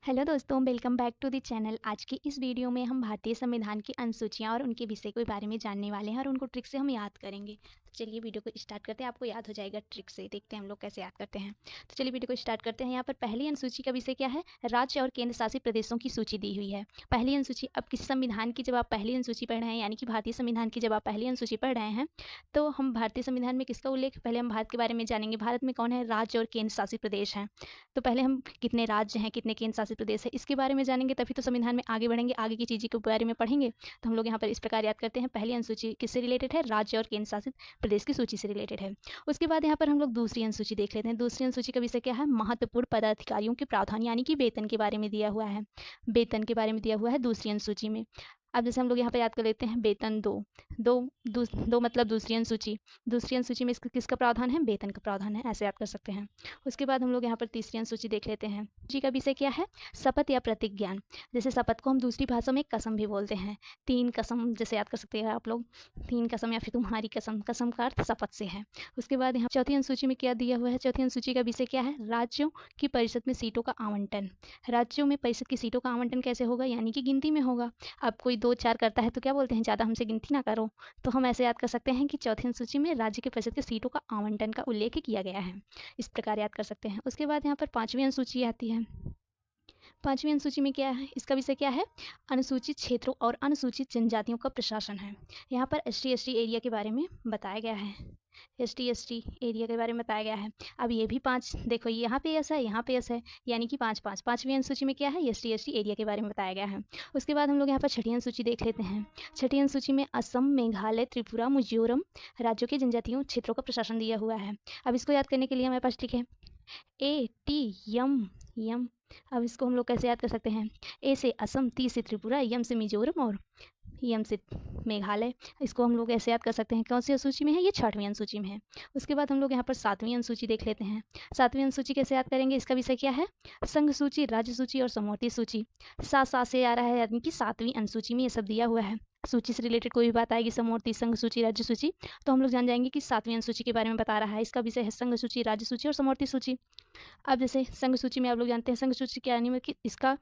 Hello दोस्तों, welcome back to the channel. आज की इस वीडियो में हम भारतीय संविधान की अनुसूचियाँ और उनके विषय के बारे में जानने वाले हैं और उनको ट्रिक से हम याद करेंगे। तो चलिए वीडियो को स्टार्ट करते हैं। आपको याद हो जाएगा ट्रिक से। देखते हैं हम लोग कैसे याद करते हैं। तो चलिए वीडियो को स्टार्ट करते हैं। यहाँ पर पहली अनुसूची का विषय क्या है? राज्य और केंद्र शासित प्रदेशों की सूची दी हुई है। पहली अनुसूची, अब किसी संविधान की जब आप पहली अनुसूची पढ़ रहे हैं, यानी कि भारतीय संविधान की जब आप पहली अनुसूची पढ़ रहे हैं, तो हम भारतीय संविधान में किसका उल्लेख, पहले हम भारत के बारे में जानेंगे। भारत में कौन है? राज्य और केंद्र शासित प्रदेश हैं। तो पहले हम कितने राज्य हैं, कितने केंद्र शासित प्रदेश है, इसके बारे में जानेंगे, तभी तो संविधान में आगे बढ़ेंगे, आगे की चीज़ों के बारे में पढ़ेंगे। तो हम लोग यहाँ पर इस प्रकार याद करते हैं। पहली अनुसूची किससे रिलेटेड है? राज्य और केंद्र शासित प्रदेश की सूची से रिलेटेड है। उसके बाद यहाँ पर हम लोग दूसरी अनुसूची देख लेते हैं। दूसरी अनुसूची का विषय क्या है? महत्वपूर्ण पदाधिकारियों के प्रावधान, यानी कि वेतन के बारे में दिया हुआ है। वेतन के बारे में दिया हुआ है दूसरी अनुसूची में। अब जैसे हम लोग यहाँ पर याद कर लेते हैं, वेतन दो मतलब दूसरी अनुसूची। दूसरी अनुसूची में इसका किसका प्रावधान है? वेतन का प्रावधान है, ऐसे याद कर सकते हैं। उसके बाद हम लोग यहाँ पर तीसरी अनुसूची देख लेते हैं। जी का विषय क्या है? शपथ या प्रतिज्ञान। जैसे शपथ को हम दूसरी भाषा में कसम भी बोलते हैं। तीन कसम जैसे याद कर सकते हैं आप लोग, तीन कसम या फिर तुम्हारी कसम। कसम का अर्थ शपथ से है। उसके बाद यहाँ चौथी अनुसूची में क्या दिया हुआ है? चौथी अनुसूची का विषय क्या है? राज्यों की परिषद में सीटों का आवंटन। राज्यों में परिषद की सीटों का आवंटन कैसे होगा? यानी कि गिनती में होगा। अब कोई 2-4 करता है तो क्या बोलते हैं? ज़्यादा हमसे गिनती ना करो। तो हम ऐसे याद कर सकते हैं कि चौथी अनुसूची में राज्य के परिषद की सीटों का आवंटन का उल्लेख किया गया है। इस प्रकार याद कर सकते हैं। उसके बाद यहाँ पर पाँचवीं अनुसूची आती है। पाँचवीं अनुसूची में क्या है? इसका विषय क्या है? अनुसूचित क्षेत्रों और अनुसूचित जनजातियों का प्रशासन है। यहाँ पर एसटी एरिया के बारे में बताया गया है। एसटी एरिया के बारे में बताया गया है। अब ये भी 5, देखो यहाँ पे यस है, यहाँ पे यस है, यानी कि 5-5। पाँचवीं अनुसूची में क्या है? एसटी एरिया के बारे में बताया गया है। उसके बाद हम लोग यहाँ पर छठी अनुसूची देख लेते हैं। छठी अनुसूची में असम, मेघालय, त्रिपुरा, मिजोरम राज्यों के जनजातियों क्षेत्रों का प्रशासन दिया हुआ है। अब इसको याद करने के लिए हमारे पास ट्रिक है। यम। अब इसको हम लोग कैसे याद कर सकते हैं? ए से असम, टी से त्रिपुरा, यम से मिजोरम और यम से मेघालय। इसको हम लोग ऐसे याद कर सकते हैं। कौन सी अनुसूची में है? ये छठवीं अनुसूची में है। उसके बाद हम लोग यहाँ पर सातवीं अनुसूची देख लेते हैं। सातवीं अनुसूची कैसे याद करेंगे? इसका विषय क्या है? संघ सूची, राज्य सूची और समवर्ती सूची। सात से आ रहा है, यानी कि सातवीं अनुसूची में ये सब दिया हुआ है। सूची से रिलेटेड कोई भी बात आएगी, समवर्ती, संघ सूची, राज्य सूची, तो हम लोग जान जाएंगे कि सातवीं अनुसूची के बारे में बता रहा है। इसका विषय है संघ सूची, राज्य सूची और समवर्ती सूची। अब जैसे संघ सूची में आप लोग जानते हैं, संघ सूची के आने में कि इसका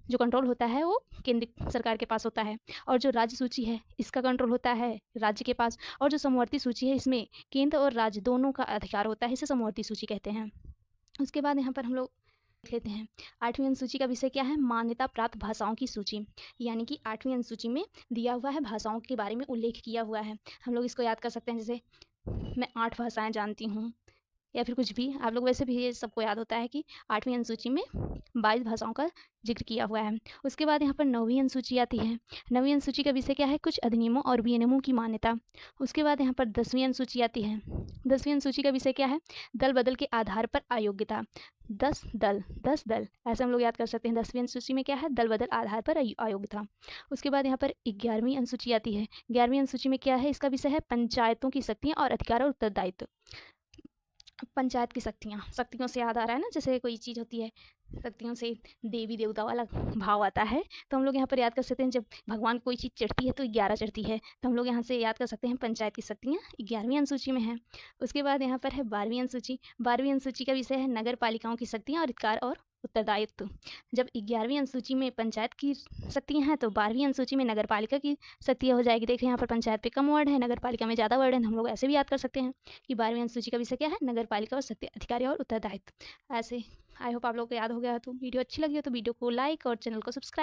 जो कंट्रोल होता है वो केंद्र सरकार के पास होता है, और जो राज्य सूची है इसका कंट्रोल होता है राज्य के पास, और जो समवर्ती सूची है इसमें केंद्र और राज्य दोनों का अधिकार होता है। इसे समवर्ती सूची कहते हैं। उसके बाद यहाँ पर हम लोग देख लेते हैं। आठवीं अनुसूची का विषय क्या है? मान्यता प्राप्त भाषाओं की सूची, यानी कि आठवीं अनुसूची में दिया हुआ है, भाषाओं के बारे में उल्लेख किया हुआ है। हम लोग इसको याद कर सकते हैं, जैसे मैं 8 भाषाएं जानती हूँ, या फिर कुछ भी। आप लोग वैसे भी ये सबको याद होता है कि आठवीं अनुसूची में 22 भाषाओं का जिक्र किया हुआ है। उसके बाद यहाँ पर नौवीं अनुसूची आती है। नौवीं अनुसूची का विषय क्या है? कुछ अधिनियमों और विनियमों की मान्यता। उसके बाद यहाँ पर 10वीं अनुसूची आती है। 10वीं अनुसूची का विषय क्या है? दल बदल के आधार पर अयोग्यता। 10 दल ऐसे हम लोग याद कर सकते हैं। 10वीं अनुसूची में क्या है? दल बदल आधार पर अयोग्यता। उसके बाद यहाँ पर 11वीं अनुसूची आती है। 11वीं अनुसूची में क्या है? इसका विषय है पंचायतों की शक्तियाँ और अधिकार और उत्तरदायित्व। पंचायत की शक्तियों से याद आ रहा है ना, जैसे कोई चीज़ होती है, शक्तियों से देवी देवता वाला भाव आता है, तो हम लोग यहाँ पर याद कर सकते हैं, जब भगवान को कोई चीज़ चढ़ती है तो 11 चढ़ती है, तो हम लोग यहाँ से याद कर सकते हैं पंचायत की शक्तियाँ 11वीं अनुसूची में है। उसके बाद यहाँ पर है 12वीं अनुसूची। 12वीं अनुसूची का विषय है नगर पालिकाओं की शक्तियाँ और अधिकार और उत्तरदायित्व। जब 11वीं अनुसूची में पंचायत की शक्तियाँ हैं तो 12वीं अनुसूची में नगर पालिका की शक्तियाँ हो जाएगी। देखिए यहाँ पर पंचायत पे कम वर्ड है, नगर पालिका में ज़्यादा वर्ड है। हम लोग ऐसे भी याद कर सकते हैं कि 12वीं अनुसूची का विषय क्या है? नगर पालिका और शक्ति, अधिकारी और उत्तरदायित्व। ऐसे आई होप आप लोग को याद हो गया। तो वीडियो अच्छी लगी हो तो वीडियो को लाइक और चैनल को सब्सक्राइब